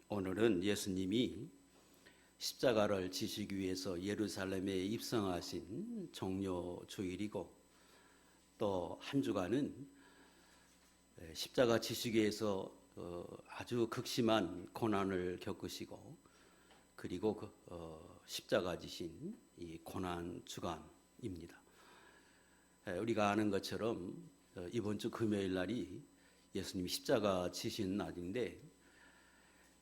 오늘은 예수님이 십자가를 지시기 위해서 예루살렘에 입성하신 종려 주일이고, 또 한 주간은 십자가 지시기 위해서 아주 극심한 고난을 겪으시고, 그리고 십자가 지신 이 고난 주간입니다. 우리가 아는 것처럼 이번 주 금요일 날이 예수님이 십자가 지신 날인데,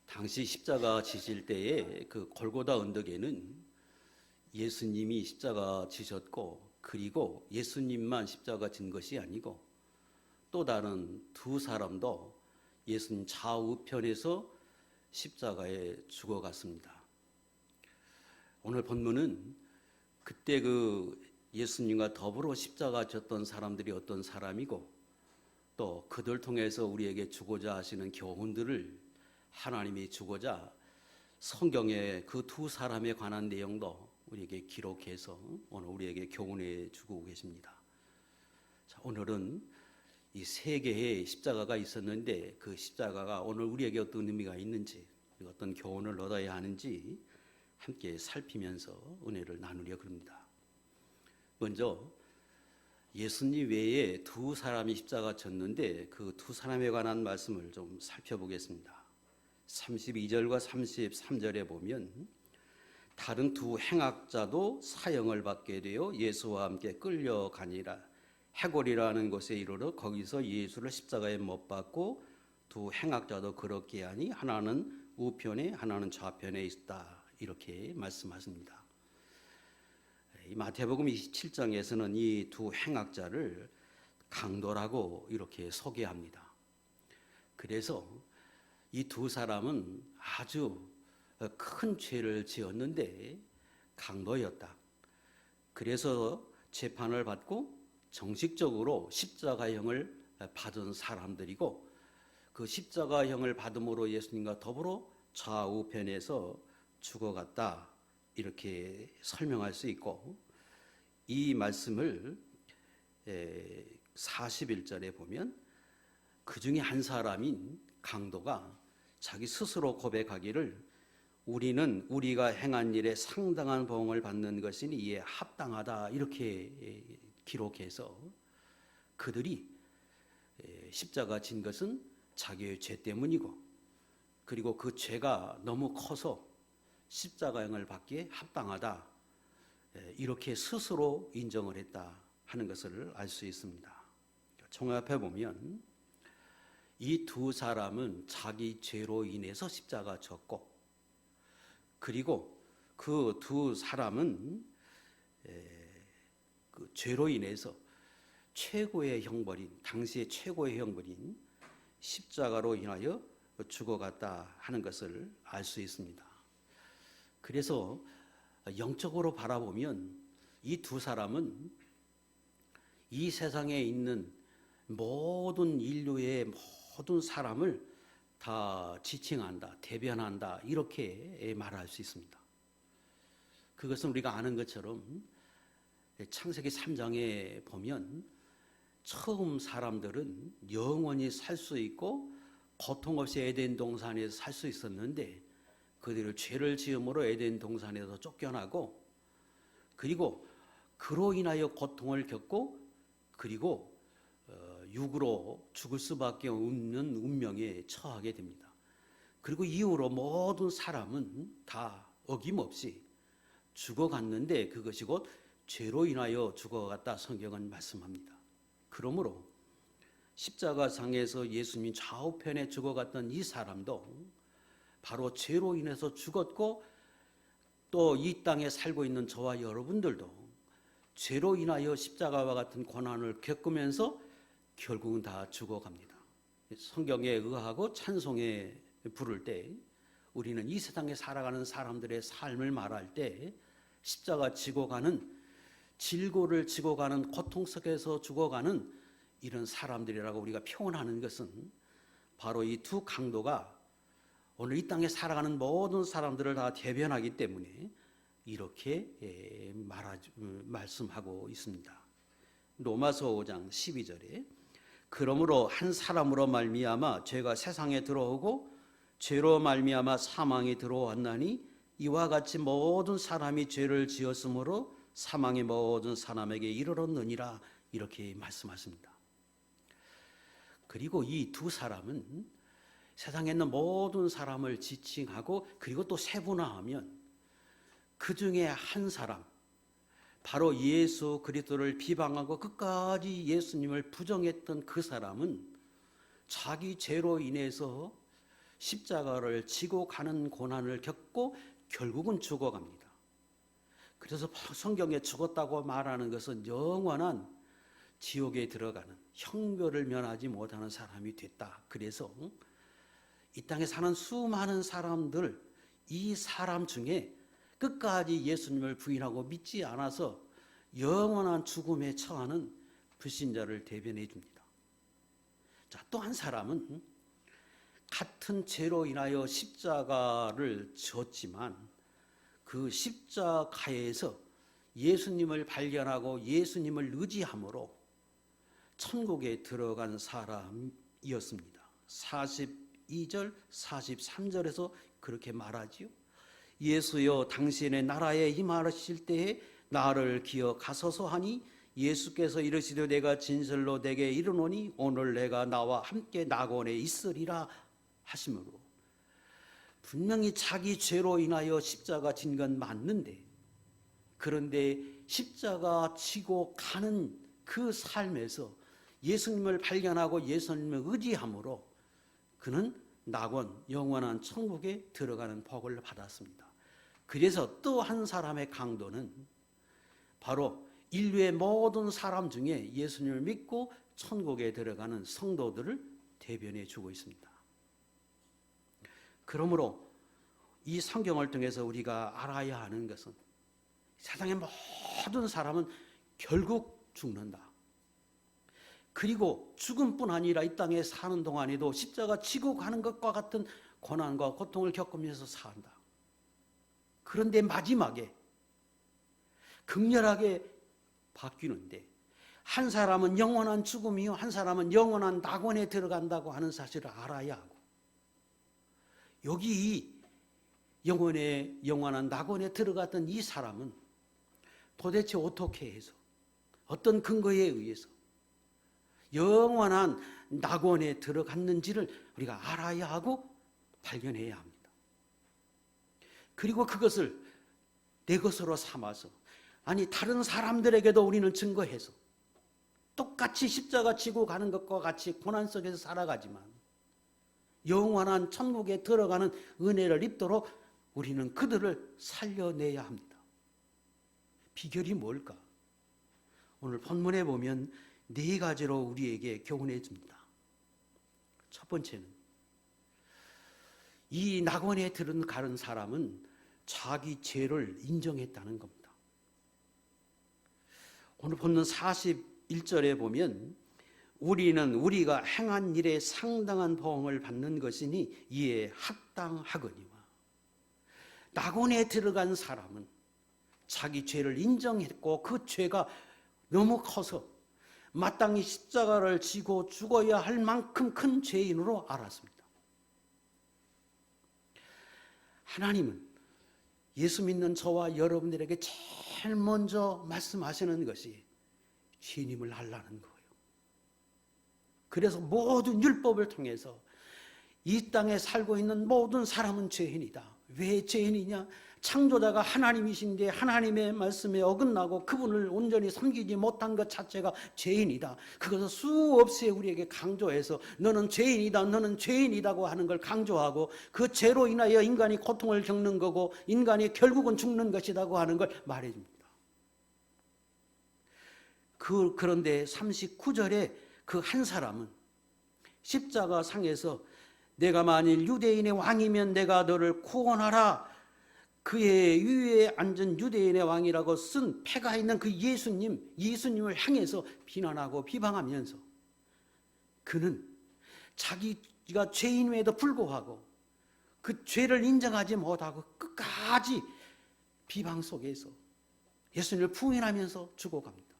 당시 십자가 지실 때에 그 골고다 언덕에는 예수님이 십자가 지셨고, 그리고 예수님만 십자가 진 것이 아니고 또 다른 두 사람도 예수님 좌우편에서 십자가에 죽어갔습니다. 오늘 본문은 그때 그 예수님과 더불어 십자가 졌던 사람들이 어떤 사람이고, 또 그들 통해서 우리에게 주고자 하시는 교훈들을 하나님이 주고자 성경의 그 두 사람에 관한 내용도 우리에게 기록해서 오늘 우리에게 교훈해 주고 계십니다. 자, 오늘은 이 세 개의 십자가가 있었는데 그 십자가가 오늘 우리에게 어떤 의미가 있는지, 어떤 교훈을 얻어야 하는지 함께 살피면서 은혜를 나누려 합니다. 먼저 예수님 외에 두 사람이 십자가 졌는데 그 두 사람에 관한 말씀을 좀 살펴보겠습니다. 32절과 33절에 보면 다른 두 행악자도 사형을 받게 되어 예수와 함께 끌려가니라. 해골이라는 곳에 이르러 거기서 예수를 십자가에 못 박고 두 행악자도 그렇게 하니 하나는 우편에 하나는 좌편에 있다, 이렇게 말씀하십니다. 이 마태복음 27장에서는 이 두 행악자를 강도라고 이렇게 소개합니다. 그래서 이 두 사람은 아주 큰 죄를 지었는데 강도였다. 그래서 재판을 받고 정식적으로 십자가형을 받은 사람들이고, 그 십자가형을 받음으로 예수님과 더불어 좌우편에서 죽어갔다, 이렇게 설명할 수 있고, 이 말씀을 41절에 보면 그 중에 한 사람인 강도가 자기 스스로 고백하기를 우리는 우리가 행한 일에 상당한 보응을 받는 것이니 이에 합당하다, 이렇게 기록해서 그들이 십자가 진 것은 자기의 죄 때문이고, 그리고 그 죄가 너무 커서 십자가형을 받기에 합당하다, 이렇게 스스로 인정을 했다 하는 것을 알 수 있습니다. 종합해 보면 이 두 사람은 자기 죄로 인해서 십자가 졌고, 그리고 그 두 사람은 그 죄로 인해서 최고의 형벌인, 당시의 최고의 형벌인 십자가로 인하여 죽어갔다 하는 것을 알 수 있습니다. 그래서 영적으로 바라보면 이 두 사람은 이 세상에 있는 모든 인류의 모든 사람을 다 지칭한다, 대변한다, 이렇게 말할 수 있습니다. 그것은 우리가 아는 것처럼 창세기 3장에 보면 처음 사람들은 영원히 살 수 있고 고통 없이 에덴 동산에서 살 수 있었는데, 그들을 죄를 지음으로 에덴 동산에서 쫓겨나고, 그리고 그로 인하여 고통을 겪고, 그리고 육으로 죽을 수밖에 없는 운명에 처하게 됩니다. 그리고 이후로 모든 사람은 다 어김없이 죽어갔는데 그것이 곧 죄로 인하여 죽어갔다, 성경은 말씀합니다. 그러므로 십자가상에서 예수님 좌우편에 죽어갔던 이 사람도 바로 죄로 인해서 죽었고, 또 이 땅에 살고 있는 저와 여러분들도 죄로 인하여 십자가와 같은 고난을 겪으면서 결국은 다 죽어갑니다. 성경에 의하고 찬송에 부를 때 우리는 이 세상에 살아가는 사람들의 삶을 말할 때 십자가 지고 가는, 질고를 지고 가는, 고통 속에서 죽어가는 이런 사람들이라고 우리가 표현하는 것은 바로 이 두 강도가 오늘 이 땅에 살아가는 모든 사람들을 다 대변하기 때문에 이렇게 말씀하고 있습니다. 로마서 5장 12절에 그러므로 한 사람으로 말미암아 죄가 세상에 들어오고 죄로 말미암아 사망이 들어왔나니 이와 같이 모든 사람이 죄를 지었으므로 사망이 모든 사람에게 이르렀느니라, 이렇게 말씀하십니다. 그리고 이 두 사람은 세상에 있는 모든 사람을 지칭하고 그리고 또 세분화하면 그 중에 한 사람, 바로 예수 그리스도를 비방하고 끝까지 예수님을 부정했던 그 사람은 자기 죄로 인해서 십자가를 지고 가는 고난을 겪고 결국은 죽어갑니다. 그래서 성경에 죽었다고 말하는 것은 영원한 지옥에 들어가는, 형벌을 면하지 못하는 사람이 됐다. 그래서 이 땅에 사는 수많은 사람들, 이 사람 중에 끝까지 예수님을 부인하고 믿지 않아서 영원한 죽음에 처하는 불신자를 대변해 줍니다. 자, 또 한 사람은 같은 죄로 인하여 십자가를 졌지만 그 십자가에서 예수님을 발견하고 예수님을 의지함으로 천국에 들어간 사람이었습니다. 42절, 43절에서 그렇게 말하지요. 예수여, 당신의 나라에 임하실 때에 나를 기억하소서 하니 예수께서 이르시되 내가 진실로 내게 이르노니 오늘 내가 나와 함께 낙원에 있으리라 하시므로, 분명히 자기 죄로 인하여 십자가 진 건 맞는데, 그런데 십자가 지고 가는 그 삶에서 예수님을 발견하고 예수님을 의지함으로 그는 낙원, 영원한 천국에 들어가는 복을 받았습니다. 그래서 또 한 사람의 강도는 바로 인류의 모든 사람 중에 예수님을 믿고 천국에 들어가는 성도들을 대변해 주고 있습니다. 그러므로 이 성경을 통해서 우리가 알아야 하는 것은 세상의 모든 사람은 결국 죽는다. 그리고 죽음뿐 아니라 이 땅에 사는 동안에도 십자가 지고 가는 것과 같은 고난과 고통을 겪으면서 산다. 그런데 마지막에 극렬하게 바뀌는데, 한 사람은 영원한 죽음이요, 한 사람은 영원한 낙원에 들어간다고 하는 사실을 알아야 하고, 여기 이 영원한 낙원에 들어갔던 이 사람은 도대체 어떻게 해서, 어떤 근거에 의해서 영원한 낙원에 들어갔는지를 우리가 알아야 하고 발견해야 합니다. 그리고 그것을 내 것으로 삼아서, 아니 다른 사람들에게도 우리는 증거해서 똑같이 십자가 지고 가는 것과 같이 고난 속에서 살아가지만 영원한 천국에 들어가는 은혜를 입도록 우리는 그들을 살려내야 합니다. 비결이 뭘까? 오늘 본문에 보면 네 가지로 우리에게 교훈해 줍니다. 첫 번째는 이 낙원에 들어가는 사람은 자기 죄를 인정했다는 겁니다. 오늘 본문 41절에 보면 우리는 우리가 행한 일에 상당한 보응을 받는 것이니 이에 합당하거니와. 낙원에 들어간 사람은 자기 죄를 인정했고 그 죄가 너무 커서 마땅히 십자가를 지고 죽어야 할 만큼 큰 죄인으로 알았습니다. 하나님은 예수 믿는 저와 여러분들에게 제일 먼저 말씀하시는 것이 죄인임을 알라는 거예요. 그래서 모든 율법을 통해서 이 땅에 살고 있는 모든 사람은 죄인이다. 왜 죄인이냐? 창조자가 하나님이신데 하나님의 말씀에 어긋나고 그분을 온전히 섬기지 못한 것 자체가 죄인이다. 그것을 수없이 우리에게 강조해서 너는 죄인이다, 너는 죄인이다고 하는 걸 강조하고, 그 죄로 인하여 인간이 고통을 겪는 거고 인간이 결국은 죽는 것이라고 하는 걸 말해줍니다. 그런데 39절에 그 한 사람은 십자가 상에서 내가 만일 유대인의 왕이면 내가 너를 구원하라, 그의 위에 앉은 유대인의 왕이라고 쓴 패가 있는 그 예수님을 향해서 비난하고 비방하면서 그는 자기가 죄인임에도 불구하고 그 죄를 인정하지 못하고 끝까지 비방 속에서 예수님을 부인하면서 죽어갑니다.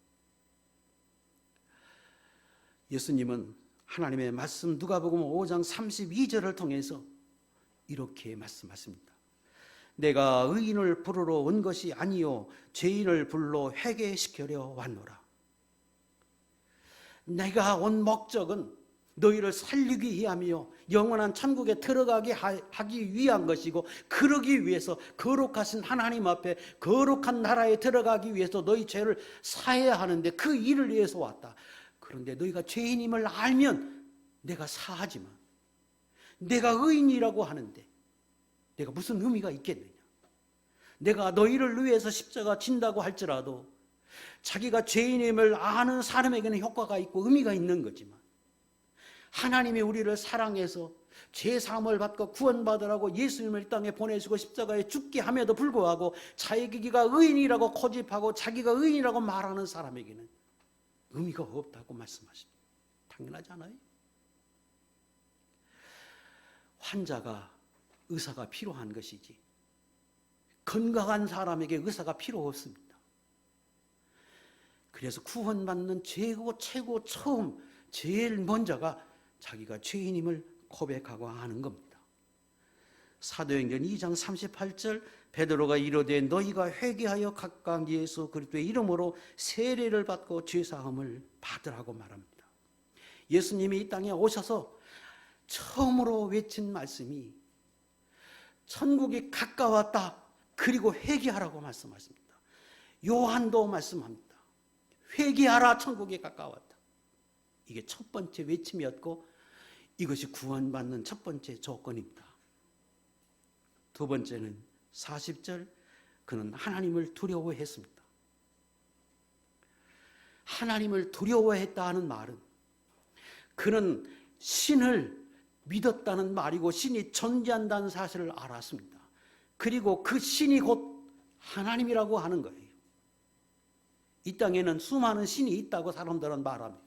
예수님은 하나님의 말씀 누가복음 5장 32절을 통해서 이렇게 말씀하십니다. 내가 의인을 부르러 온 것이 아니요 죄인을 불러 회개시키려 왔노라. 내가 온 목적은 너희를 살리기 위함이요 영원한 천국에 들어가게 하기 위한 것이고, 그러기 위해서 거룩하신 하나님 앞에 거룩한 나라에 들어가기 위해서 너희 죄를 사해야 하는데 그 일을 위해서 왔다. 그런데 너희가 죄인임을 알면 내가 사하지만 내가 의인이라고 하는데 내가 무슨 의미가 있겠느냐. 내가 너희를 위해서 십자가 진다고 할지라도 자기가 죄인임을 아는 사람에게는 효과가 있고 의미가 있는 거지만, 하나님이 우리를 사랑해서 죄사함을 받고 구원받으라고 예수님을 이 땅에 보내시고 십자가에 죽게 함에도 불구하고 자기가 의인이라고 고집하고 자기가 의인이라고 말하는 사람에게는 의미가 없다고 말씀하십니다. 당연하지 않아요? 환자가 의사가 필요한 것이지 건강한 사람에게 의사가 필요 없습니다. 그래서 구원받는 최고 처음 제일 먼저가 자기가 죄인임을 고백하고 하는 겁니다. 사도행전 2장 38절 베드로가 이르되 너희가 회개하여 각각 예수 그리스도의 이름으로 세례를 받고 죄사함을 받으라고 말합니다. 예수님이 이 땅에 오셔서 처음으로 외친 말씀이 천국이 가까웠다, 그리고 회개하라고 말씀하십니다. 요한도 말씀합니다. 회개하라, 천국이 가까웠다. 이게 첫 번째 외침이었고 이것이 구원받는 첫 번째 조건입니다. 두 번째는 40절 그는 하나님을 두려워했습니다. 하나님을 두려워했다 하는 말은 그는 신을 믿었다는 말이고 신이 존재한다는 사실을 알았습니다. 그리고 그 신이 곧 하나님이라고 하는 거예요. 이 땅에는 수많은 신이 있다고 사람들은 말합니다.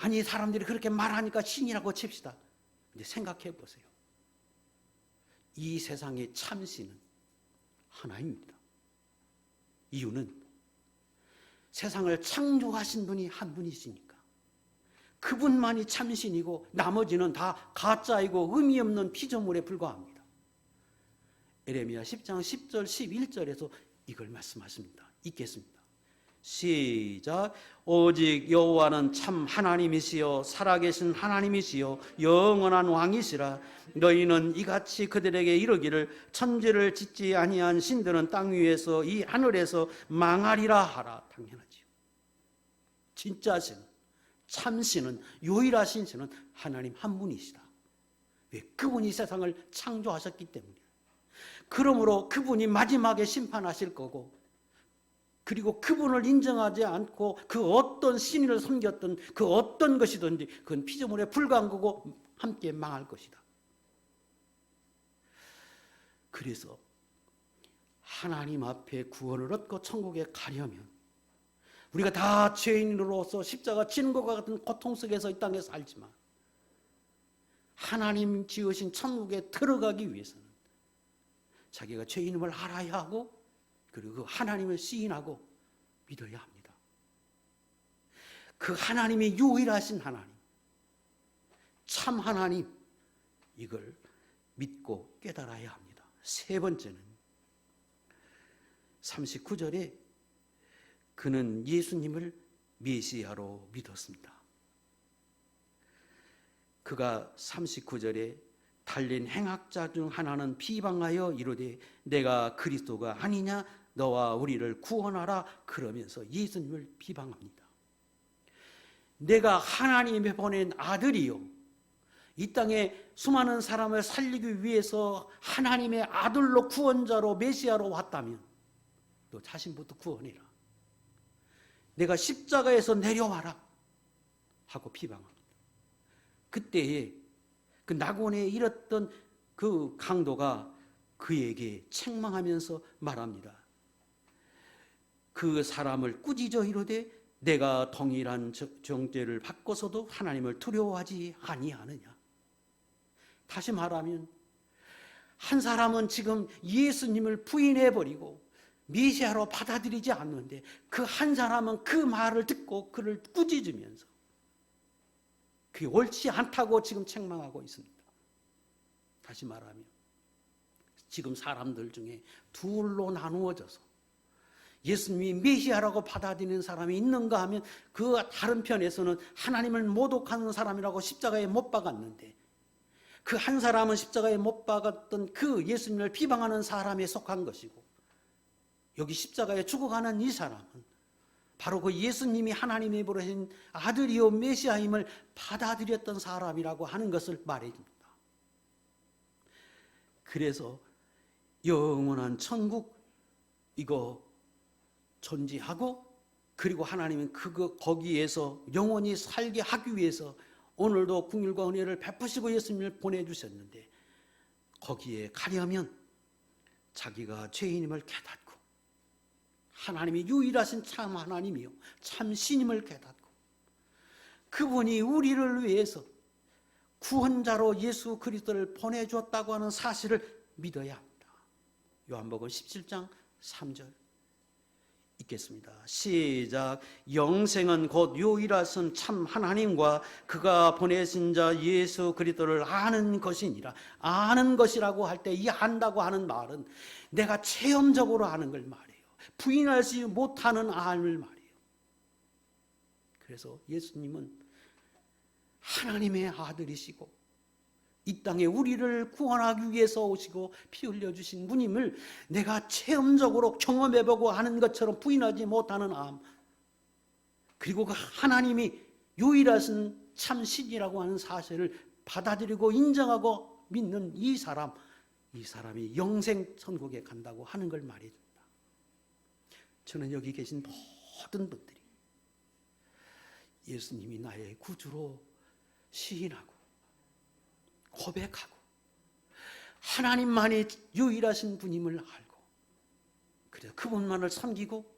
아니 사람들이 그렇게 말하니까 신이라고 칩시다. 근데 생각해 보세요. 이 세상의 참신은 하나입니다. 이유는 세상을 창조하신 분이 한 분이시니까. 그분만이 참신이고 나머지는 다 가짜이고 의미 없는 피조물에 불과합니다. 에레미야 10장 10절 11절에서 이걸 말씀하십니다. 읽겠습니다. 시작. 오직 여호와는 참 하나님이시여 살아계신 하나님이시여 영원한 왕이시라. 너희는 이같이 그들에게 이르기를 천지를 짓지 아니한 신들은 땅 위에서 이 하늘에서 망하리라 하라. 당연하지요. 진짜 신, 참신은, 유일하신 신은 하나님 한 분이시다. 왜? 그분이 세상을 창조하셨기 때문이에요. 그러므로 그분이 마지막에 심판하실 거고, 그리고 그분을 인정하지 않고 그 어떤 신을 섬겼던 그 어떤 것이든지 그건 피조물에 불과한 거고 함께 망할 것이다. 그래서 하나님 앞에 구원을 얻고 천국에 가려면 우리가 다 죄인으로서 십자가 지는 것과 같은 고통 속에서 이 땅에 살지만 하나님 지으신 천국에 들어가기 위해서는 자기가 죄인임을 알아야 하고 그리고 그 하나님을 시인하고 믿어야 합니다. 그 하나님이 유일하신 하나님, 참 하나님, 이걸 믿고 깨달아야 합니다. 세 번째는 39절에 그는 예수님을 메시아로 믿었습니다. 그가 39절에 달린 행악자 중 하나는 비방하여 이르되 내가 그리스도가 아니냐 너와 우리를 구원하라 그러면서 예수님을 비방합니다. 내가 하나님이 보낸 아들이요 이 땅에 수많은 사람을 살리기 위해서 하나님의 아들로 구원자로 메시아로 왔다면 너 자신부터 구원해라. 내가 십자가에서 내려와라 하고 비방합니다. 그때에 그 낙원에 일었던 그 강도가 그에게 책망하면서 말합니다. 그 사람을 꾸짖어 이르되 내가 동일한 정죄를 받고서도 하나님을 두려워하지 아니하느냐. 다시 말하면 한 사람은 지금 예수님을 부인해버리고 메시아로 받아들이지 않는데 그 한 사람은 그 말을 듣고 그를 꾸짖으면서 그게 옳지 않다고 지금 책망하고 있습니다. 다시 말하면 지금 사람들 중에 둘로 나누어져서 예수님이 메시아라고 받아들이는 사람이 있는가 하면 그 다른 편에서는 하나님을 모독하는 사람이라고 십자가에 못 박았는데 그 한 사람은 십자가에 못 박았던 그 예수님을 비방하는 사람에 속한 것이고 여기 십자가에 죽어가는 이 사람은 바로 그 예수님이 하나님이 보내신 아들이요 메시아임을 받아들였던 사람이라고 하는 것을 말해줍니다. 그래서 영원한 천국 이거 존재하고 그리고 하나님은 거기에서 영원히 살게 하기 위해서 오늘도 긍휼과 은혜를 베푸시고 예수님을 보내주셨는데 거기에 가려면 자기가 죄인임을 깨닫고 하나님이 유일하신 참 하나님이요 참 신임을 깨닫고 그분이 우리를 위해서 구원자로 예수 그리스도를 보내주었다고 하는 사실을 믿어야 합니다. 요한복음 17장 3절 읽겠습니다. 시작. 영생은 곧 유일하신 참 하나님과 그가 보내신 자 예수 그리스도를 아는 것이니라. 아는 것이라고 할 때 이 안다고 하는 말은 내가 체험적으로 아는 걸 말해요. 부인하지 못하는 안을 말해요. 그래서 예수님은 하나님의 아들이시고 이 땅에 우리를 구원하기 위해서 오시고 피 흘려주신 분임을 내가 체험적으로 경험해보고 하는 것처럼 부인하지 못하는 암 그리고 그 하나님이 유일하신 참 신이라고 하는 사실을 받아들이고 인정하고 믿는 이 사람이 영생 천국에 간다고 하는 걸 말해줍니다. 저는 여기 계신 모든 분들이 예수님이 나의 구주로 시인하고 고백하고 하나님만이 유일하신 분임을 알고 그래서 그분만을 섬기고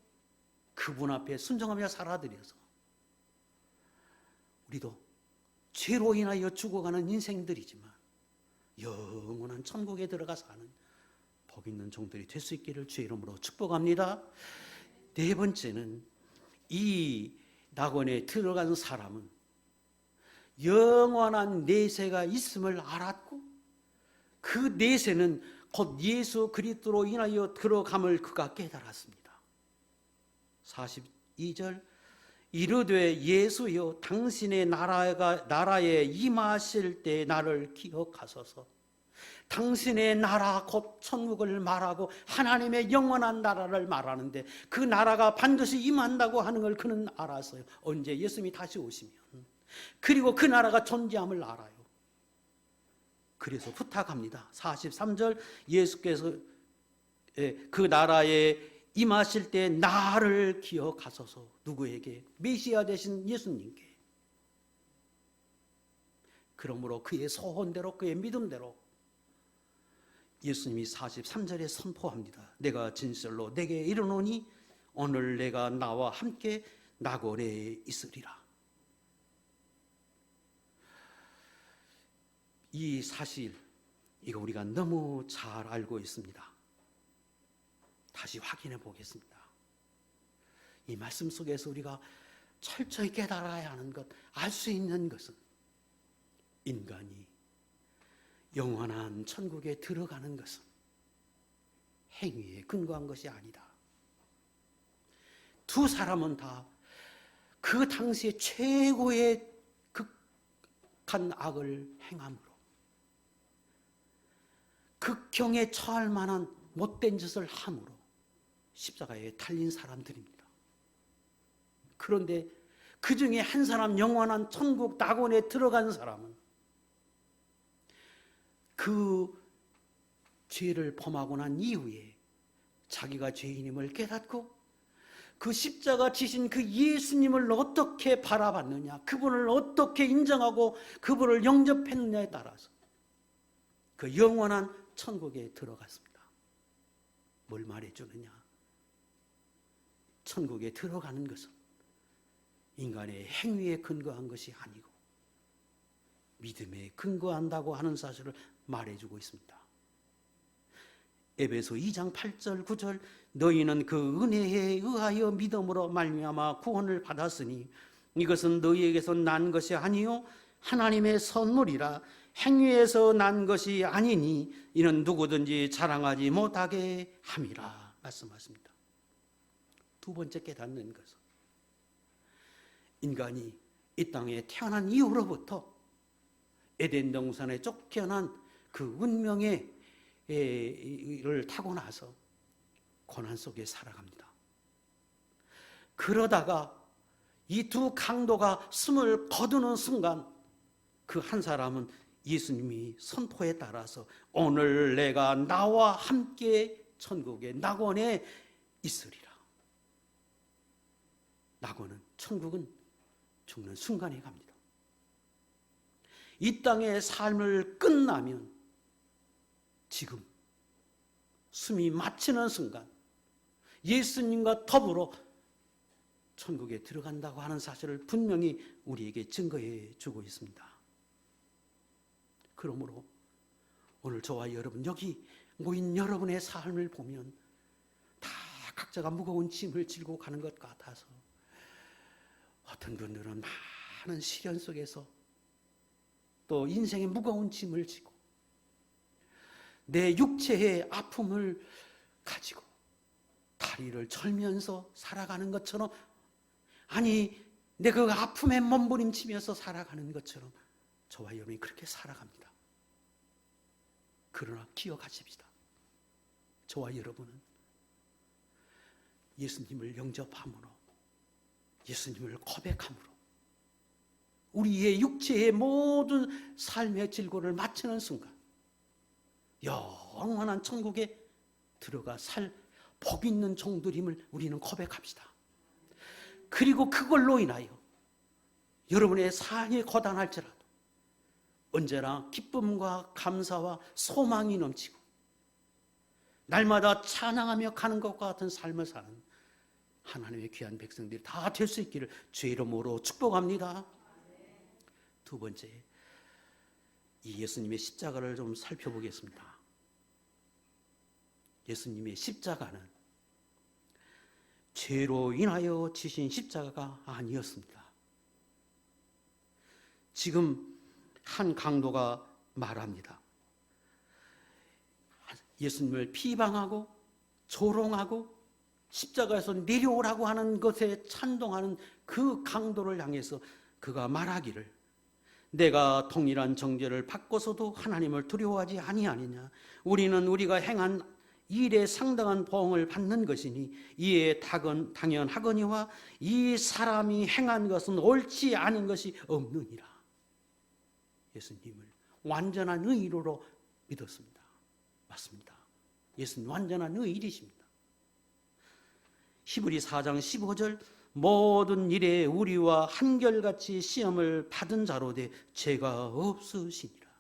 그분 앞에 순종하며 살아들여서 우리도 죄로 인하여 죽어가는 인생들이지만 영원한 천국에 들어가 사는 복 있는 종들이 될 수 있기를 주의 이름으로 축복합니다. 네 번째는 이 낙원에 들어간 사람은 영원한 내세가 있음을 알았고 그 내세는 곧 예수 그리스도로 인하여 들어감을 그가 깨달았습니다. 42절 이르되 예수여 당신의 나라에 임하실 때 나를 기억하소서. 당신의 나라 곧 천국을 말하고 하나님의 영원한 나라를 말하는데 그 나라가 반드시 임한다고 하는 걸 그는 알았어요. 언제 예수님이 다시 오시면 그리고 그 나라가 존재함을 알아요. 그래서 부탁합니다. 43절 예수께서 그 나라에 임하실 때 나를 기억하소서. 누구에게? 메시아 되신 예수님께. 그러므로 그의 소원대로 그의 믿음대로 예수님이 43절에 선포합니다. 내가 진실로 내게 이르노니 오늘 내가 나와 함께 낙원에 있으리라. 이 사실 이거 우리가 너무 잘 알고 있습니다. 다시 확인해 보겠습니다. 이 말씀 속에서 우리가 철저히 깨달아야 하는 것, 알 수 있는 것은 인간이 영원한 천국에 들어가는 것은 행위에 근거한 것이 아니다. 두 사람은 다 그 당시에 최고의 극한 악을 행함으로 극경에 처할 만한 못된 짓을 함으로 십자가에 달린 사람들입니다. 그런데 그 중에 한 사람 영원한 천국 낙원에 들어간 사람은 그 죄를 범하고 난 이후에 자기가 죄인임을 깨닫고 그 십자가 지신 그 예수님을 어떻게 바라봤느냐, 그분을 어떻게 인정하고 그분을 영접했느냐에 따라서 그 영원한 천국에 들어갔습니다. 뭘 말해주느냐? 천국에 들어가는 것은 인간의 행위에 근거한 것이 아니고 믿음에 근거한다고 하는 사실을 말해주고 있습니다. 에베소 2장 8절 9절 너희는 그 은혜에 의하여 믿음으로 말미암아 구원을 받았으니 이것은 너희에게서 난 것이 아니요 하나님의 선물이라. 행위에서 난 것이 아니니 이는 누구든지 자랑하지 못하게 함이라 말씀하십니다. 두 번째 깨닫는 것은 인간이 이 땅에 태어난 이후로부터 에덴 동산에 쫓겨난 그 운명의 를 타고 나서 고난 속에 살아갑니다. 그러다가 이 두 강도가 숨을 거두는 순간 그 한 사람은 예수님이 선포에 따라서 오늘 내가 나와 함께 천국의 낙원에 있으리라. 낙원은, 천국은 죽는 순간에 갑니다. 이 땅의 삶을 끝나면 지금 숨이 마치는 순간 예수님과 더불어 천국에 들어간다고 하는 사실을 분명히 우리에게 증거해 주고 있습니다. 그러므로 오늘 저와 여러분, 여기 모인 여러분의 삶을 보면 다 각자가 무거운 짐을 지고 가는 것 같아서 어떤 분들은 많은 시련 속에서 또 인생의 무거운 짐을 지고 내 육체의 아픔을 가지고 다리를 절면서 살아가는 것처럼, 아니 내 그 아픔에 몸부림치면서 살아가는 것처럼 저와 여러분이 그렇게 살아갑니다. 그러나 기억하십시다. 저와 여러분은 예수님을 영접함으로, 예수님을 고백함으로 우리의 육체의 모든 삶의 질고를 마치는 순간 영원한 천국에 들어가 살 복 있는 종들임을 우리는 고백합시다. 그리고 그걸로 인하여 여러분의 삶이 고단할지라도 언제나 기쁨과 감사와 소망이 넘치고 날마다 찬양하며 가는 것과 같은 삶을 사는 하나님의 귀한 백성들이 다 될 수 있기를 주의 이름으로 축복합니다. 두 번째, 이 예수님의 십자가를 좀 살펴보겠습니다. 예수님의 십자가는 죄로 인하여 지신 십자가가 아니었습니다. 지금 한 강도가 말합니다. 예수님을 비방하고 조롱하고 십자가에서 내려오라고 하는 것에 찬동하는 그 강도를 향해서 그가 말하기를, 내가 동일한 정죄를 받고서도 하나님을 두려워하지 아니하느냐. 우리는 우리가 행한 일에 상당한 보응을 받는 것이니 이에 당연하거니와 이 사람이 행한 것은 옳지 않은 것이 없느니라. 예수님을 완전한 의로로 믿었습니다. 맞습니다. 예수님 완전한 의인이십니다. 히브리 4장 15절, 모든 일에 우리와 한결같이 시험을 받은 자로되 죄가 없으시니라.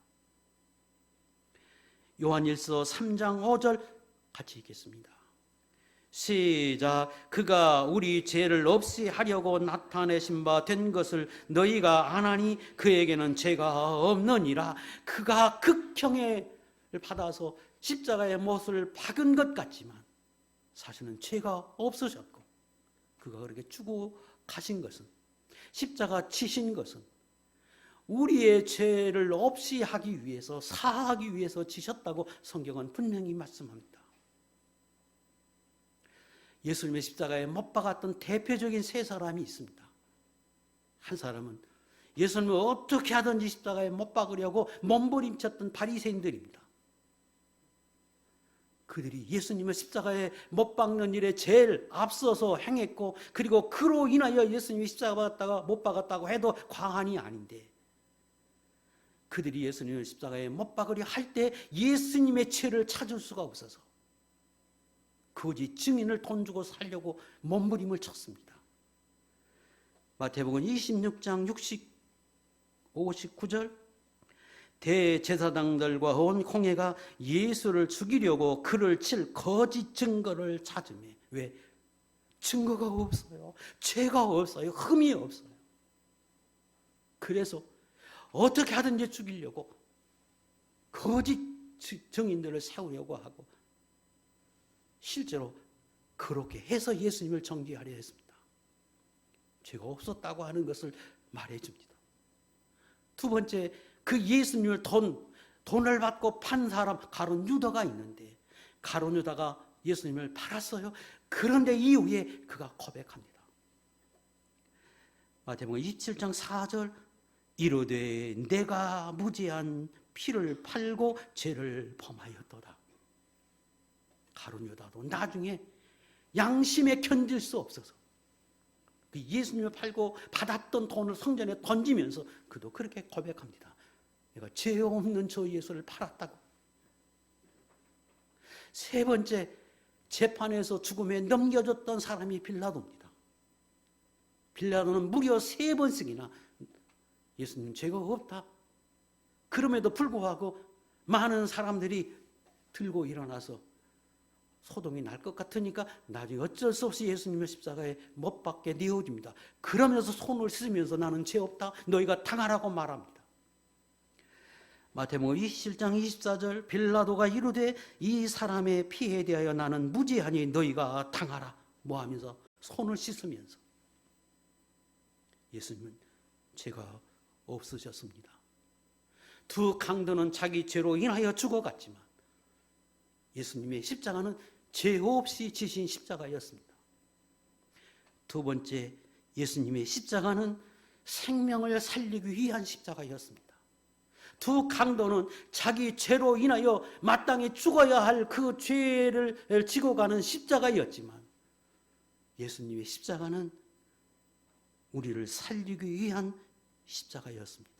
요한일서 3장 5절 같이 읽겠습니다. 시작. 그가 우리 죄를 없이 하려고 나타내신 바 된 것을 너희가 아나니 그에게는 죄가 없느니라. 그가 극형을 받아서 십자가의 못을 박은 것 같지만 사실은 죄가 없으셨고, 그가 그렇게 죽어 가신 것은, 십자가 치신 것은 우리의 죄를 없이 하기 위해서, 사하기 위해서 지셨다고 성경은 분명히 말씀합니다. 예수님의 십자가에 못 박았던 대표적인 세 사람이 있습니다. 한 사람은 예수님을 어떻게 하든지 십자가에 못 박으려고 몸부림쳤던 바리새인들입니다. 그들이 예수님을 십자가에 못 박는 일에 제일 앞서서 행했고, 그리고 그로 인하여 예수님이 십자가 못 박았다고 해도 과언이 아닌데, 그들이 예수님을 십자가에 못 박으려 할 때 예수님의 죄를 찾을 수가 없어서 거짓 증인을 돈 주고 살려고 몸부림을 쳤습니다. 마태복음 26장 59절, 대제사장들과 온 공회가 예수를 죽이려고 그를 칠 거짓 증거를 찾으며, 왜? 증거가 없어요. 죄가 없어요. 흠이 없어요. 그래서 어떻게 하든지 죽이려고 거짓 증인들을 세우려고 하고, 실제로 그렇게 해서 예수님을 정죄하려 했습니다. 죄가 없었다고 하는 것을 말해줍니다. 두 번째 그 예수님을 돈을 받고 판 사람 가룟 유다가 있는데 가룟 유다가 예수님을 팔았어요. 그런데 이후에 그가 고백합니다. 마태복음 27장 4절 이르되 내가 무죄한 피를 팔고 죄를 범하였도다. 가룟 유다도 나중에 양심에 견딜 수 없어서 그 예수님을 팔고 받았던 돈을 성전에 던지면서 그도 그렇게 고백합니다. 내가 죄 없는 저 예수를 팔았다고. 세 번째, 재판에서 죽음에 넘겨졌던 사람이 빌라도입니다. 빌라도는 무려 3번씩이나 예수님 죄가 없다. 그럼에도 불구하고 많은 사람들이 들고 일어나서 소동이 날 것 같으니까 나중에 어쩔 수 없이 예수님을 십자가에 못 박게 내어줍니다. 그러면서 손을 씻으면서 나는 죄 없다. 너희가 당하라고 말합니다. 마태복음 27장 24절 빌라도가 이르되 이 사람의 피에 대하여 나는 무죄하니 너희가 당하라. 뭐 하면서 손을 씻으면서 예수님은 죄가 없으셨습니다. 두 강도는 자기 죄로 인하여 죽어갔지만 예수님의 십자가는 죄 없이 지신 십자가였습니다. 두 번째, 예수님의 십자가는 생명을 살리기 위한 십자가였습니다. 두 강도는 자기 죄로 인하여 마땅히 죽어야 할 그 죄를 지고 가는 십자가였지만 예수님의 십자가는 우리를 살리기 위한 십자가였습니다.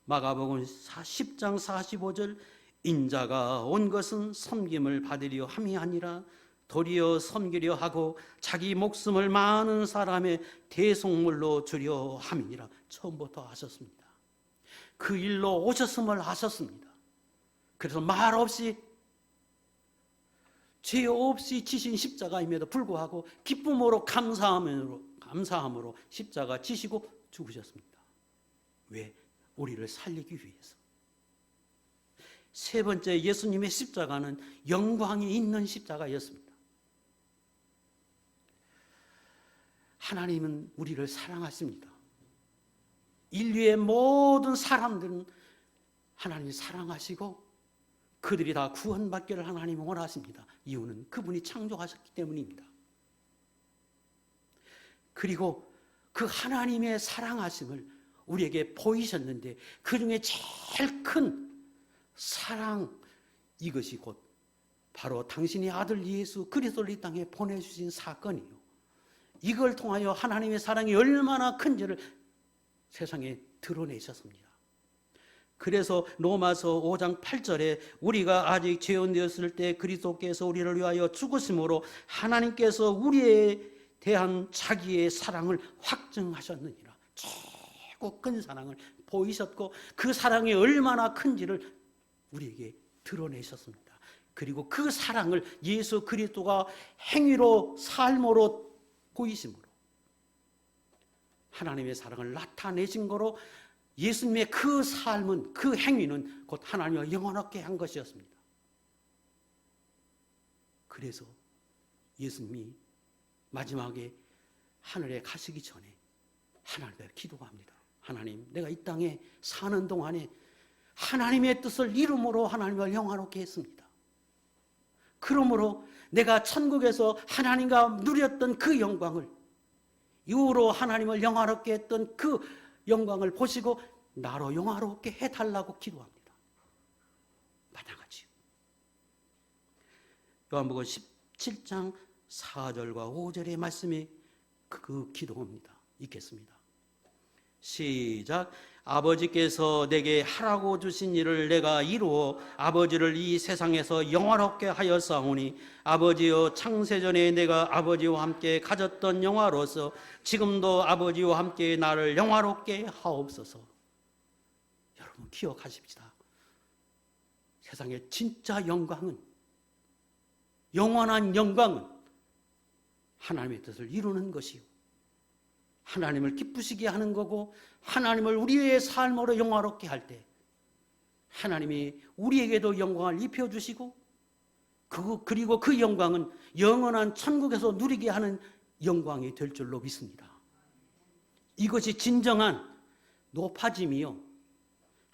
마가복음 10장 45절 인자가 온 것은 섬김을 받으려 함이 아니라 도리어 섬기려 하고 자기 목숨을 많은 사람의 대속물로 주려 함이니라. 처음부터 하셨습니다. 그 일로 오셨음을 아셨습니다. 그래서 말없이 죄 없이 지신 십자가임에도 불구하고 기쁨으로 감사함으로 십자가 지시고 죽으셨습니다. 왜? 우리를 살리기 위해서. 세 번째, 예수님의 십자가는 영광이 있는 십자가였습니다. 하나님은 우리를 사랑하십니다. 인류의 모든 사람들은 하나님이 사랑하시고 그들이 다 구원받기를 하나님은 원하십니다. 이유는 그분이 창조하셨기 때문입니다. 그리고 그 하나님의 사랑하심을 우리에게 보이셨는데 그 중에 제일 큰 사랑, 이것이 곧 바로 당신의 아들 예수 그리스도를 이 땅에 보내주신 사건이요. 이걸 통하여 하나님의 사랑이 얼마나 큰지를 세상에 드러내셨습니다. 그래서 로마서 5장 8절에 우리가 아직 죄인 되었을 때 그리스도께서 우리를 위하여 죽으심으로 하나님께서 우리에 대한 자기의 사랑을 확증하셨느니라. 최고 큰 사랑을 보이셨고 그 사랑이 얼마나 큰지를 우리에게 드러내셨습니다. 그리고 그 사랑을 예수 그리스도가 행위로 삶으로 보이심으로 하나님의 사랑을 나타내신 거로 예수님의 그 삶은 그 행위는 곧 하나님과 영원하게 한 것이었습니다. 그래서 예수님이 마지막에 하늘에 가시기 전에 하나님께 기도합니다. 하나님, 내가 이 땅에 사는 동안에 하나님의 뜻을 이름으로 하나님을 영화롭게 했습니다. 그러므로 내가 천국에서 하나님과 누렸던 그 영광을 이후로 하나님을 영화롭게 했던 그 영광을 보시고 나로 영화롭게 해달라고 기도합니다. 마땅하지요. 요한복음 17장 4절과 5절의 말씀이 그 기도입니다. 읽겠습니다. 시작. 아버지께서 내게 하라고 주신 일을 내가 이루어 아버지를 이 세상에서 영화롭게 하였사오니 아버지여 창세전에 내가 아버지와 함께 가졌던 영화로서 지금도 아버지와 함께 나를 영화롭게 하옵소서. 여러분 기억하십시다. 세상의 진짜 영광은, 영원한 영광은 하나님의 뜻을 이루는 것이요 하나님을 기쁘시게 하는 거고 하나님을 우리의 삶으로 영화롭게 할 때 하나님이 우리에게도 영광을 입혀주시고 그리고 그 영광은 영원한 천국에서 누리게 하는 영광이 될 줄로 믿습니다. 이것이 진정한 높아짐이요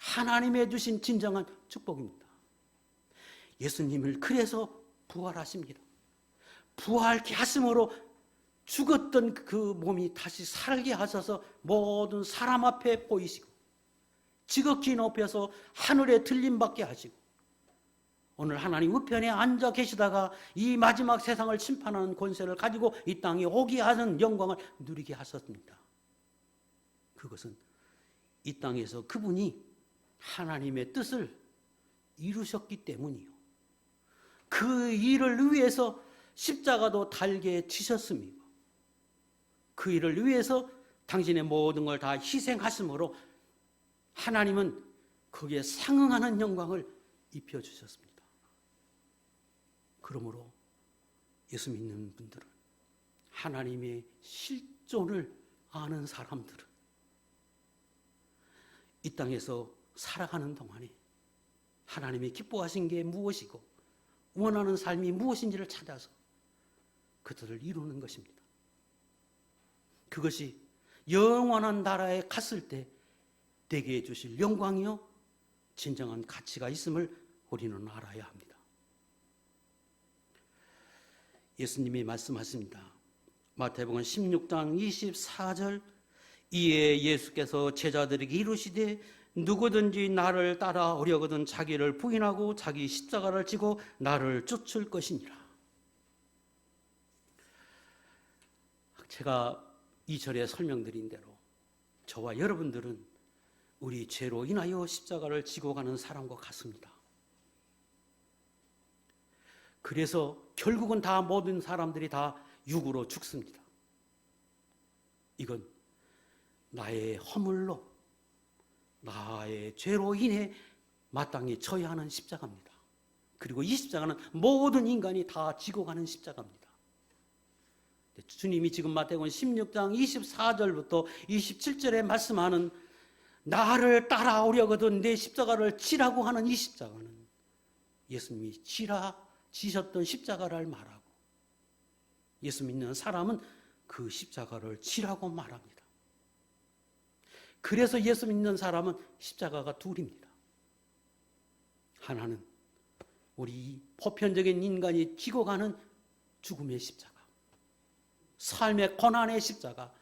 하나님의 주신 진정한 축복입니다. 예수님을 그래서 부활하십니다. 부활케 하심으로 죽었던 그 몸이 다시 살게 하셔서 모든 사람 앞에 보이시고 지극히 높여서 하늘에 들림받게 하시고 오늘 하나님 우편에 앉아 계시다가 이 마지막 세상을 심판하는 권세를 가지고 이 땅에 오게 하는 영광을 누리게 하셨습니다. 그것은 이 땅에서 그분이 하나님의 뜻을 이루셨기 때문이요. 그 일을 위해서 십자가도 달게 지셨습니다. 그 일을 위해서 당신의 모든 걸 다 희생하심으로 하나님은 거기에 상응하는 영광을 입혀주셨습니다. 그러므로 예수 믿는 분들은 하나님의 실존을 아는 사람들은 이 땅에서 살아가는 동안에 하나님이 기뻐하신 게 무엇이고 원하는 삶이 무엇인지를 찾아서 그들을 이루는 것입니다. 그것이 영원한 나라에 갔을 때 되게 해주실 영광이요 진정한 가치가 있음을 우리는 알아야 합니다. 예수님이 말씀하십니다. 마태복음 16장 24절 이에 예수께서 제자들에게 이르시되 누구든지 나를 따라오려거든 자기를 부인하고 자기 십자가를 지고 나를 쫓을 것이니라. 제가 2절에 설명드린 대로 저와 여러분들은 우리 죄로 인하여 십자가를 지고 가는 사람과 같습니다. 그래서 결국은 다 모든 사람들이 다 육으로 죽습니다. 이건 나의 허물로 나의 죄로 인해 마땅히 져야 하는 십자가입니다. 그리고 이 십자가는 모든 인간이 다 지고 가는 십자가입니다. 주님이 지금 마태복음 16장 24절부터 27절에 말씀하는 나를 따라오려거든 내 십자가를 지라고 하는 이 십자가는 예수님이 지셨던 십자가를 말하고 예수 믿는 사람은 그 십자가를 지라고 말합니다. 그래서 예수 믿는 사람은 십자가가 둘입니다. 하나는 우리 보편적인 인간이 지고 가는 죽음의 십자가, 삶의 고난의 십자가,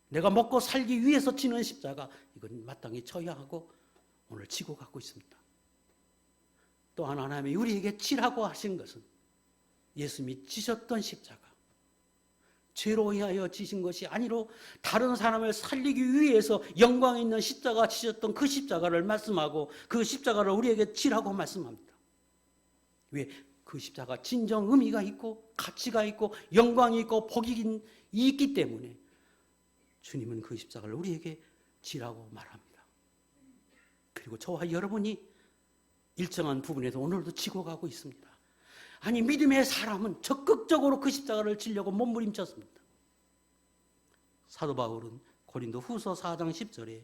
내가 먹고 살기 위해서 지는 십자가, 이건 마땅히 져야 하고 오늘 지고 가고 있습니다. 또 하나님이 우리에게 지라고 하신 것은 예수님이 지셨던 십자가, 죄로 인하여 지신 것이 아니로 다른 사람을 살리기 위해서 영광 있는 십자가 지셨던 그 십자가를 말씀하고 그 십자가를 우리에게 지라고 말씀합니다. 왜? 그 십자가 진정 의미가 있고 가치가 있고 영광이 있고 복이 있기 때문에 주님은 그 십자가를 우리에게 지라고 말합니다. 그리고 저와 여러분이 일정한 부분에서 오늘도 지고 가고 있습니다. 아니 믿음의 사람은 적극적으로 그 십자가를 지려고 몸부림쳤습니다. 사도 바울은 고린도 후서 4장 10절에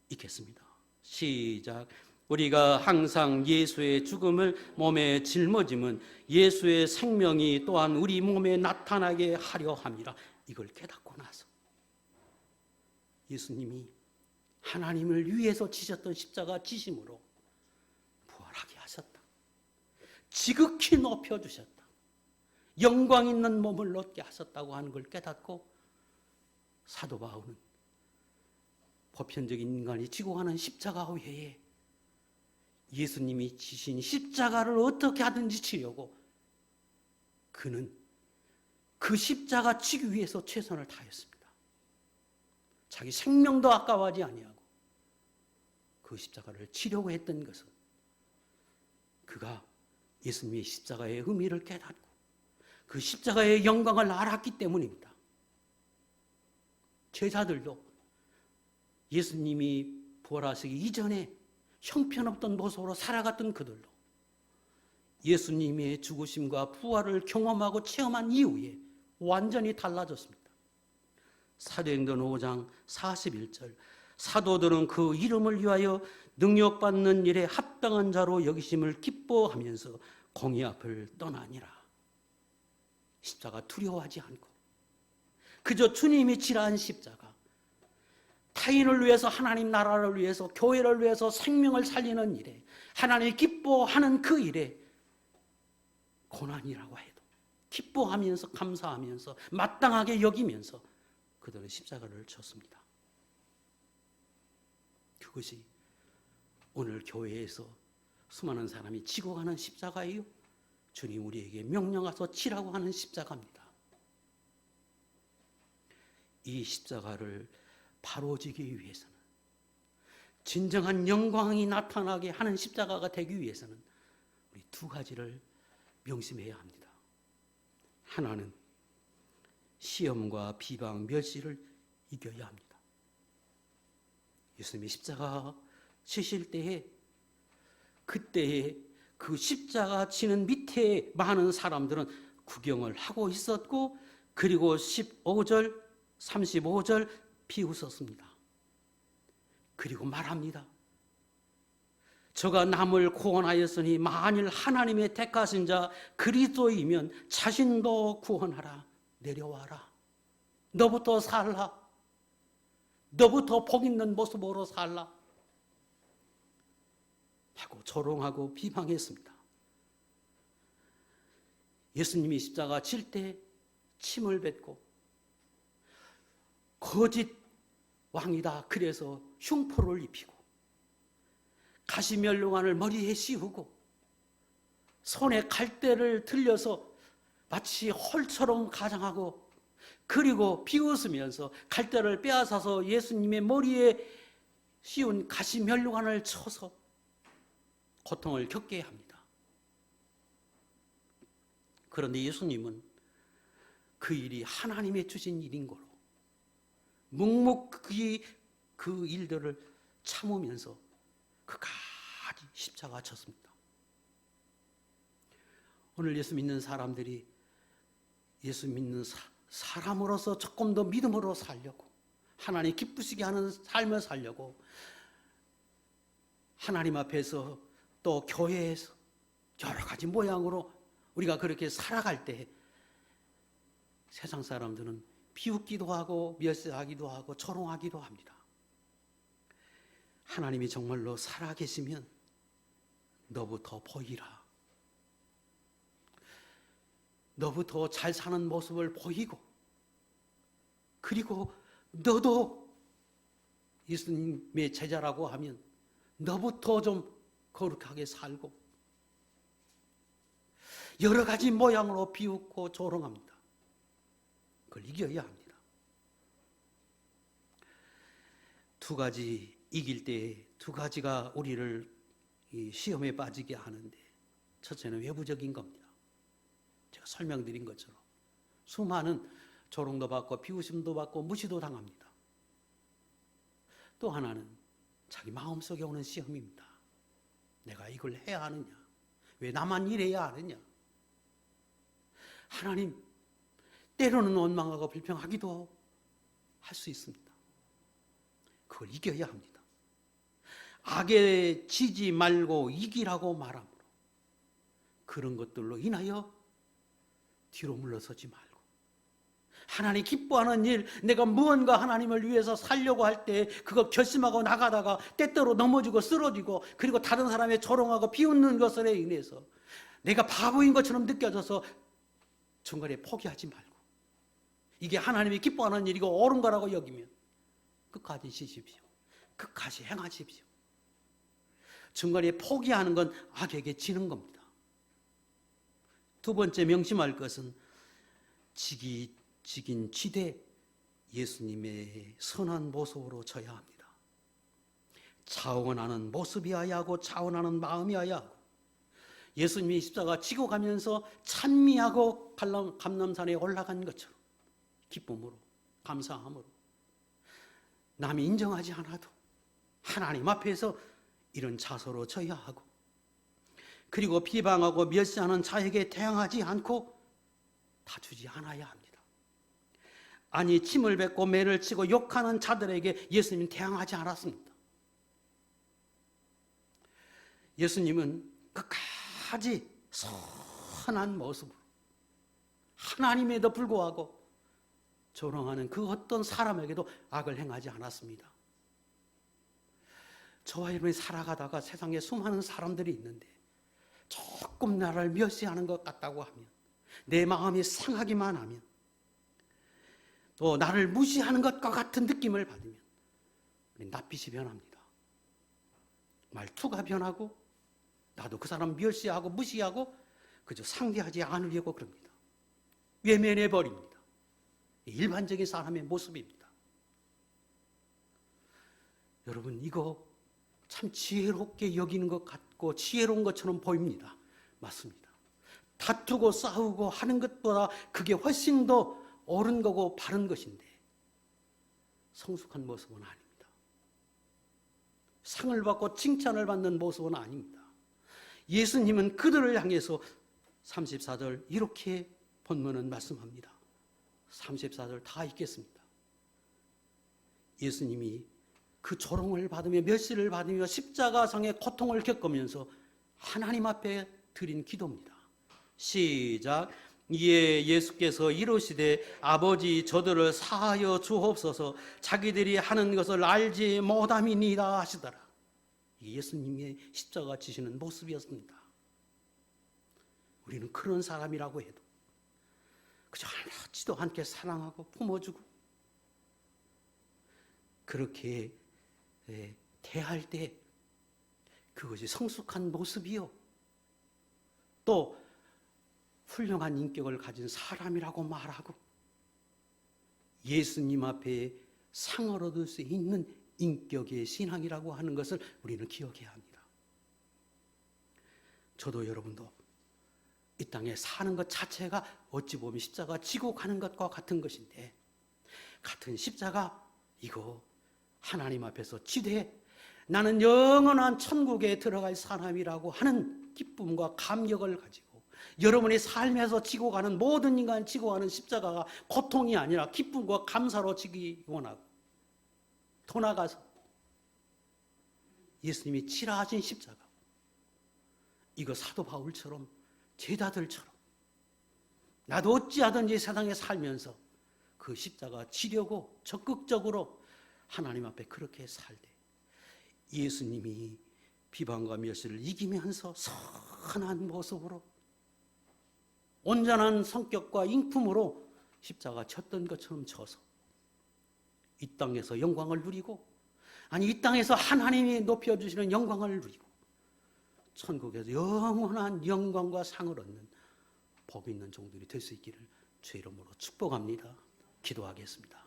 읽겠습니다. 시작. 우리가 항상 예수의 죽음을 몸에 짊어짐은 예수의 생명이 또한 우리 몸에 나타나게 하려 함이라. 이걸 깨닫고 나서 예수님이 하나님을 위해서 지셨던 십자가 지심으로 부활하게 하셨다. 지극히 높여주셨다. 영광 있는 몸을 얻게 하셨다고 하는 걸 깨닫고 사도 바울은 보편적인 인간이 지고 가는 십자가 외에 예수님이 지신 십자가를 어떻게 하든지 지려고 그는 그 십자가 지기 위해서 최선을 다했습니다. 자기 생명도 아까워하지 아니하고 그 십자가를 지려고 했던 것은 그가 예수님의 십자가의 의미를 깨닫고 그 십자가의 영광을 알았기 때문입니다. 제자들도 예수님이 부활하시기 이전에 형편없던 모습으로 살아갔던 그들도 예수님의 죽으심과 부활을 경험하고 체험한 이후에 완전히 달라졌습니다. 사도행전 5장 41절 사도들은 그 이름을 위하여 능력받는 일에 합당한 자로 여기심을 기뻐하면서 공의 앞을 떠나니라. 십자가 두려워하지 않고 그저 주님이 지라한 십자가, 타인을 위해서, 하나님 나라를 위해서, 교회를 위해서 생명을 살리는 일에, 하나님이 기뻐하는 그 일에 고난이라고 해도 기뻐하면서, 감사하면서, 마땅하게 여기면서 그들은 십자가를 졌습니다. 그것이 오늘 교회에서 수많은 사람이 지고 가는 십자가예요. 주님 우리에게 명령하셔서 지라고 하는 십자가입니다. 이 십자가를 바로 지기 위해서는, 진정한 영광이 나타나게 하는 십자가가 되기 위해서는 우리 두 가지를 명심해야 합니다. 하나는 시험과 비방, 멸시를 이겨야 합니다. 예수님이 십자가 치실 때에, 그때에 그 십자가 치는 밑에 많은 사람들은 구경을 하고 있었고, 그리고 15절, 35절 비웃었습니다. 그리고 말합니다. 저가 남을 구원하였으니 만일 하나님의 택하신 자 그리스도이면 자신도 구원하라. 내려와라. 너부터 살라. 너부터 복 있는 모습으로 살라. 하고 조롱하고 비방했습니다. 예수님이 십자가 칠 때 침을 뱉고 거짓 왕이다 그래서 흉포를 입히고 가시면류관을 머리에 씌우고 손에 갈대를 들려서 마치 헐처럼 가장하고, 그리고 비웃으면서 갈대를 빼앗아서 예수님의 머리에 씌운 가시면류관을 쳐서 고통을 겪게 합니다. 그런데 예수님은 그 일이 하나님의 주신 일인 거로 묵묵히 그 일들을 참으면서 끝까지 십자가 쳤습니다. 오늘 예수 믿는 사람들이 예수 믿는 사람으로서 조금 더 믿음으로 살려고, 하나님 기쁘시게 하는 삶을 살려고 하나님 앞에서 또 교회에서 여러 가지 모양으로 우리가 그렇게 살아갈 때 세상 사람들은 비웃기도 하고 멸시하기도 하고 조롱하기도 합니다. 하나님이 정말로 살아계시면 너부터 보이라. 너부터 잘 사는 모습을 보이고, 그리고 너도 예수님의 제자라고 하면 너부터 좀 거룩하게 살고, 여러 가지 모양으로 비웃고 조롱합니다. 그걸 이겨야 합니다. 두 가지 이길 때 두 가지가 우리를 이 시험에 빠지게 하는데, 첫째는 외부적인 겁니다. 제가 설명드린 것처럼 수많은 조롱도 받고 비웃음도 받고 무시도 당합니다. 또 하나는 자기 마음속에 오는 시험입니다. 내가 이걸 해야 하느냐? 왜 나만 이래야 하느냐? 하나님, 때로는 원망하고 불평하기도 할 수 있습니다. 그걸 이겨야 합니다. 악에 지지 말고 이기라고 말하므로 그런 것들로 인하여 뒤로 물러서지 말고, 하나님 기뻐하는 일, 내가 무언가 하나님을 위해서 살려고 할 때 그거 결심하고 나가다가 때때로 넘어지고 쓰러지고, 그리고 다른 사람의 조롱하고 비웃는 것에 인해서 내가 바보인 것처럼 느껴져서 중간에 포기하지 말고, 이게 하나님이 기뻐하는 일이고 옳은 거라고 여기면 끝까지 지십시오. 끝까지 행하십시오. 중간에 포기하는 건 악에게 지는 겁니다. 두 번째 명심할 것은 지긴 지되 예수님의 선한 모습으로 져야 합니다. 자원하는 모습이어야 하고 자원하는 마음이어야 하고, 예수님이 십자가 지고 가면서 찬미하고 감람산에 올라간 것처럼 기쁨으로, 감사함으로, 남이 인정하지 않아도 하나님 앞에서 이런 자세로 져야 하고, 그리고 비방하고 멸시하는 자에게 대항하지 않고 다투지 않아야 합니다. 아니, 침을 뱉고 매를 치고 욕하는 자들에게 예수님은 대항하지 않았습니다. 예수님은 끝까지 선한 모습으로 하나님에도 불구하고 조롱하는 그 어떤 사람에게도 악을 행하지 않았습니다. 저와 여러분이 살아가다가 세상에 수많은 사람들이 있는데 조금 나를 멸시하는 것 같다고 하면, 내 마음이 상하기만 하면, 또 나를 무시하는 것과 같은 느낌을 받으면 우리 낯빛이 변합니다. 말투가 변하고 나도 그 사람 멸시하고 무시하고 그저 상대하지 않으려고 그럽니다. 외면해 버립니다. 일반적인 사람의 모습입니다. 여러분, 이거 참 지혜롭게 여기는 것 같고 지혜로운 것처럼 보입니다. 맞습니다. 다투고 싸우고 하는 것보다 그게 훨씬 더 옳은 거고 바른 것인데 성숙한 모습은 아닙니다. 상을 받고 칭찬을 받는 모습은 아닙니다. 예수님은 그들을 향해서 34절 이렇게 본문은 말씀합니다. 34절 다 읽겠습니다. 예수님이 그 조롱을 받으며 멸시를 받으며 십자가상의 고통을 겪으면서 하나님 앞에 드린 기도입니다. 시작. 이에 예수께서 이르시되 아버지 저들을 사하여 주옵소서 자기들이 하는 것을 알지 못함이니이다 하시더라. 예수님의 십자가 지시는 모습이었습니다. 우리는 그런 사람이라고 해도 그저 아무렇지도 않게 사랑하고 품어주고 그렇게 대할 때 그것이 성숙한 모습이요, 또 훌륭한 인격을 가진 사람이라고 말하고 예수님 앞에 상을 얻을 수 있는 인격의 신앙이라고 하는 것을 우리는 기억해야 합니다. 저도 여러분도 이 땅에 사는 것 자체가 어찌 보면 십자가 지고 가는 것과 같은 것인데, 같은 십자가 이거 하나님 앞에서 지되 나는 영원한 천국에 들어갈 사람이라고 하는 기쁨과 감격을 가지고 여러분의 삶에서 지고 가는 모든 인간 지고 가는 십자가가 고통이 아니라 기쁨과 감사로 지기 원하고, 더 나아가서 예수님이 치라 하신 십자가, 이거 사도 바울처럼 제자들처럼 나도 어찌하든지 세상에 살면서 그 십자가 지려고 적극적으로 하나님 앞에 그렇게 살 때 예수님이 비방과 멸시를 이기면서 선한 모습으로 온전한 성격과 인품으로 십자가 졌던 것처럼 져서 이 땅에서 영광을 누리고, 아니 이 땅에서 하나님이 높여주시는 영광을 누리고 천국에서 영원한 영광과 상을 얻는 복 있는 종들이 될 수 있기를 주의 이름으로 축복합니다. 기도하겠습니다.